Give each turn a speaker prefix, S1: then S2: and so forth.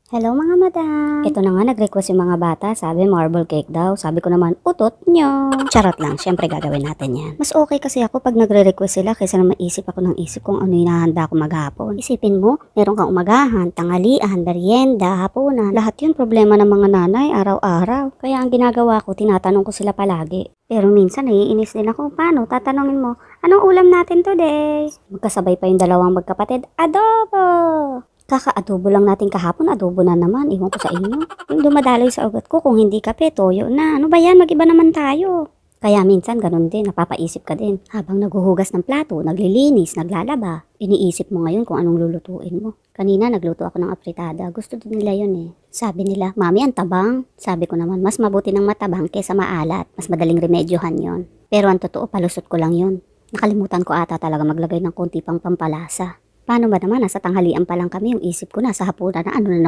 S1: Hello mga madam. Ito na nga nag-request yung mga bata. Sabi marble cake daw. Sabi ko naman utot nyo. Charot lang. Syempre gagawin natin yan. Mas okay kasi ako pag nagre-request sila kaysa na maisip ako ng isip kung ano yung hinahanda ko maghapon. Isipin mo, meron kang umagahan, tanghalian, merienda, hapunan. Lahat yun problema ng mga nanay araw-araw. Kaya ang ginagawa ko, tinatanong ko sila palagi. Pero minsan naiinis din ako. Paano? Tatanungin mo, anong ulam natin today? Magkasabay pa yung dalawang magkapatid. Adobo! Kaka-adobo lang natin kahapon, adobo na naman. Iwan ko sa inyo. Yung dumadaloy sa ugat ko, kung hindi kape, toyo na. Ano ba yan? Mag-iba naman tayo. Kaya minsan ganun din, napapaisip ka din. Habang naghuhugas ng plato, naglilinis, naglalaba, iniisip mo ngayon kung anong lulutuin mo. Kanina nagluto ako ng apritada. Gusto din nila yun eh. Sabi nila, Mami, ang tabang. Sabi ko naman, mas mabuti ng matabang kesa maalat. Mas madaling remedyohan yon. Pero ang totoo, palusot ko lang yun. Nakalimutan ko ata talaga maglagay ng konti pang pampalasa. Paano ba naman, nasa tanghalian pa lang kami, yung isip ko nasa hapunan na ano na namang